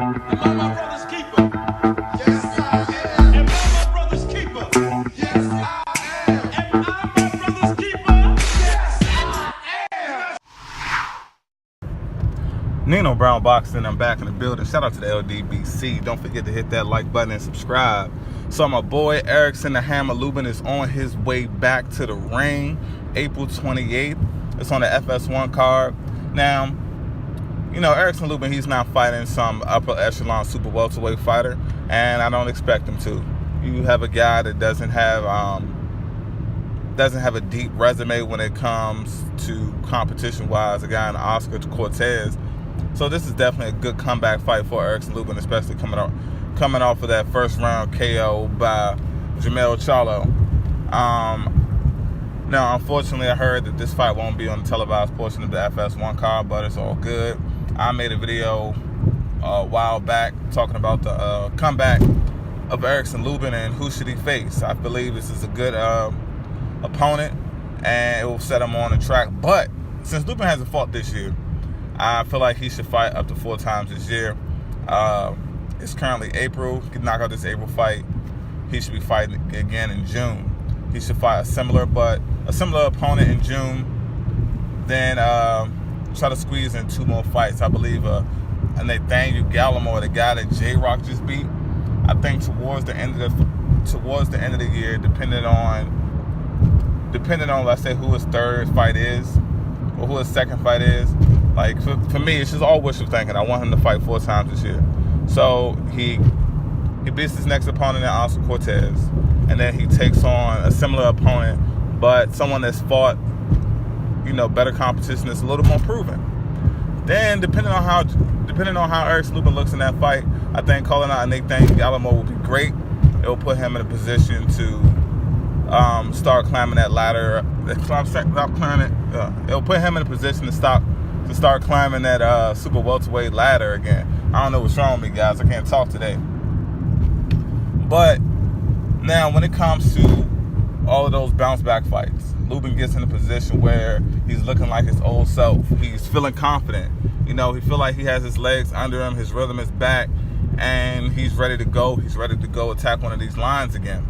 Am I my brother's keeper? Yes, I am. Am I my brother's keeper? Yes, I am. Am I my brother's keeper? Yes, I am. Nino Brown Boxing, I'm back in the building. Shout out to the LDBC. Don't forget to hit that like button and subscribe. So my boy Erickson the Hammer Lubin is on his way back to the ring April 28th. It's on the FS1 card. Now, you know, Erickson Lubin, he's not fighting some upper echelon super welterweight fighter, and I don't expect him to. You have a guy that doesn't have a deep resume when it comes to competition-wise, a guy in Oscar Cortez. So this is definitely a good comeback fight for Erickson Lubin, especially coming off of that first round KO by Jermell Charlo. Now, unfortunately, I heard that this fight won't be on the televised portion of the FS1 card, but it's all good. I made a video a while back talking about the comeback of Erickson Lubin and who should he face. I believe this is a good opponent, and it will set him on the track. But since Lubin hasn't fought this year, I feel like he should fight up to 4 times this year. It's currently April. He can knock out this April fight. He should be fighting again in June. He should fight a similar opponent in June. Then try to squeeze in 2 more fights. I believe Nathaniel Gallimore, the guy that J-Rock just beat. I think towards the end of the year, depending on let's say who his third fight is or who his second fight is. Like for me, it's just all wishful thinking. I want him to fight 4 times this year. So he beats his next opponent in Oscar Cortez, and then he takes on a similar opponent, but someone that's fought, you know, better competition, that's a little more proven. Then depending on how Erickson Lubin looks in that fight, I think calling out Nathaniel Gallimore will be great. It will put him in a position to start climbing that ladder. It'll put him in a position to start climbing that super welterweight ladder again. I don't know what's wrong with me, guys. I can't talk today. But now, when it comes to all of those bounce back fights, Lubin gets in a position where he's looking like his old self. He's feeling confident. You know, he feel like he has his legs under him, his rhythm is back, and he's ready to go. He's ready to go attack one of these lines again.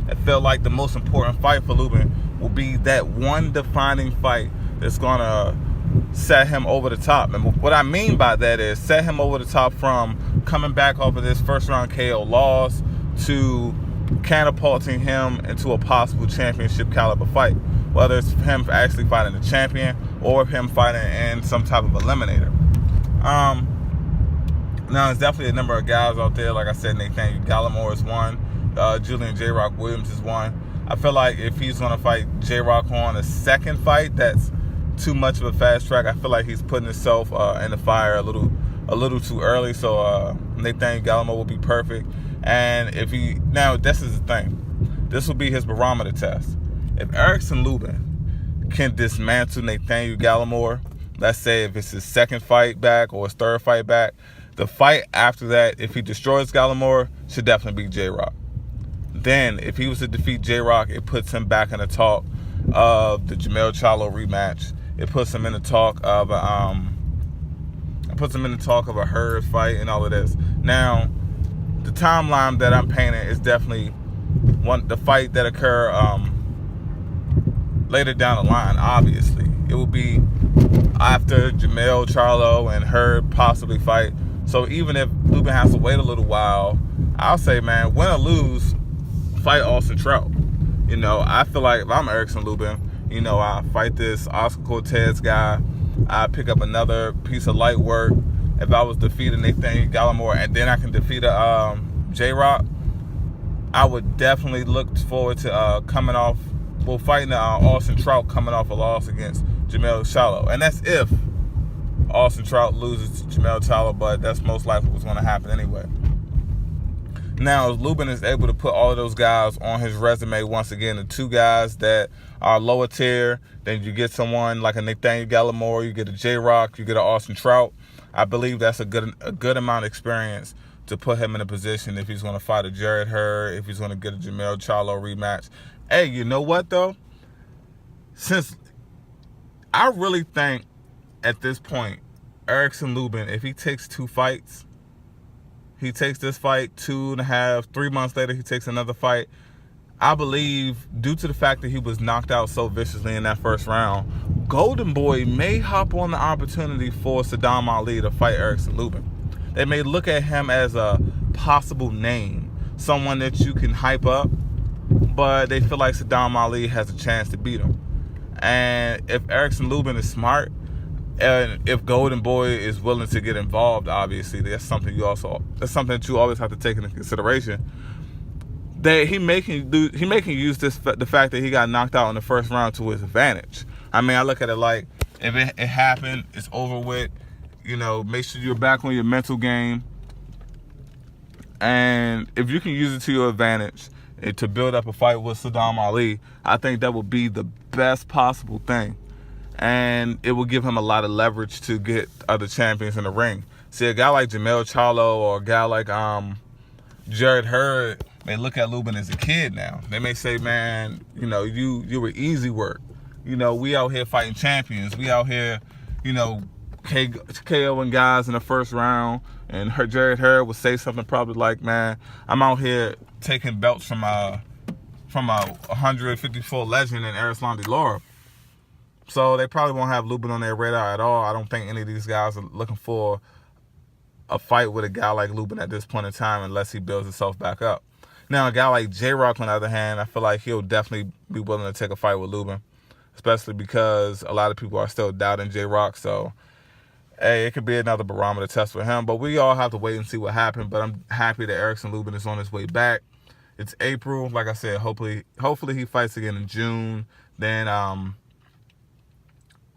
I feel like the most important fight for Lubin will be that one defining fight that's gonna set him over the top. And what I mean by that is set him over the top from coming back off of this first round KO loss to catapulting him into a possible championship caliber fight, whether it's him actually fighting the champion or him fighting in some type of eliminator. Now, there's definitely a number of guys out there. Like I said, Nathaniel Gallimore is one. Julian J-Rock Williams is one. I feel like if he's going to fight J-Rock on a second fight, that's too much of a fast track. I feel like he's putting himself in the fire a little too early. So Nathaniel Gallimore will be perfect. And now this is the thing. This will be his barometer test. If Erickson Lubin can dismantle Nathaniel Gallimore, let's say if it's his second fight back or his third fight back, the fight after that, if he destroys Gallimore, should definitely be J-Rock. Then, if he was to defeat J-Rock, it puts him back in the talk of the Jermell Charlo rematch. It puts him in the talk of a Hurd fight and all of this. Now, the timeline that I'm painting is definitely the fight that occur later down the line. Obviously, it will be after Jermell Charlo and Hurd possibly fight. So even if Lubin has to wait a little while, I'll say, man, win or lose, fight Austin Trout. You know, I feel like if I'm Erickson Lubin, you know, I fight this Oscar Cortez guy. I pick up another piece of light work. If I was defeating Nathaniel Gallimore and then I can defeat J-Rock, I would definitely look forward to fighting Austin Trout coming off a loss against Jermell Charlo. And that's if Austin Trout loses to Jermell Charlo, but that's most likely what's going to happen anyway. Now, if Lubin is able to put all of those guys on his resume once again, the 2 guys that are lower tier, then you get someone like a Nathaniel Gallimore, you get a J-Rock, you get an Austin Trout. I believe that's a good amount of experience to put him in a position if he's going to fight a Jarrett Hurd, if he's going to get a Jermell Charlo rematch. Hey, you know what, though? Since I really think at this point, Erickson Lubin, if he takes 2 fights, He takes this fight 2.5, 3 months later, he takes another fight. I believe, due to the fact that he was knocked out so viciously in that first round, Golden Boy may hop on the opportunity for Saddam Ali to fight Erickson Lubin. They may look at him as a possible name, someone that you can hype up, but they feel like Saddam Ali has a chance to beat him. And if Erickson Lubin is smart, and if Golden Boy is willing to get involved, obviously that's something that you always have to take into consideration. That he making use the fact that he got knocked out in the first round to his advantage. I mean, I look at it like, if it happened, it's over with. You know, make sure you're back on your mental game, and if you can use it to your advantage and to build up a fight with Saddam Ali, I think that would be the best possible thing, and it will give him a lot of leverage to get other champions in the ring. See, a guy like Jamel Charlo or a guy like Jared Hurd may look at Lubin as a kid now. They may say, man, you know, you were easy work. You know, we out here fighting champions. We out here, you know, KOing guys in the first round. And Jared Hurd would say something probably like, man, I'm out here taking belts from a 154 legend in Erickson Lubin. So they probably won't have Lubin on their radar at all. I don't think any of these guys are looking for a fight with a guy like Lubin at this point in time unless he builds himself back up. Now, a guy like J-Rock, on the other hand, I feel like he'll definitely be willing to take a fight with Lubin, especially because a lot of people are still doubting J-Rock. So, hey, it could be another barometer test for him. But we all have to wait and see what happens. But I'm happy that Erickson Lubin is on his way back. It's April. Like I said, hopefully he fights again in June. Then,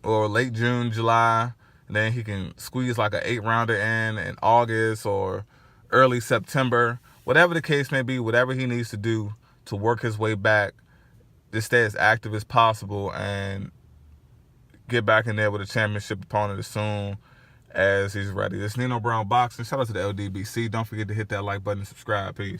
or late June, July. And then he can squeeze like an 8-rounder in August or early September. Whatever the case may be, whatever he needs to do to work his way back, to stay as active as possible and get back in there with a championship opponent as soon as he's ready. This is Nino Brown Boxing. Shout out to the LDBC. Don't forget to hit that like button and subscribe. Peace.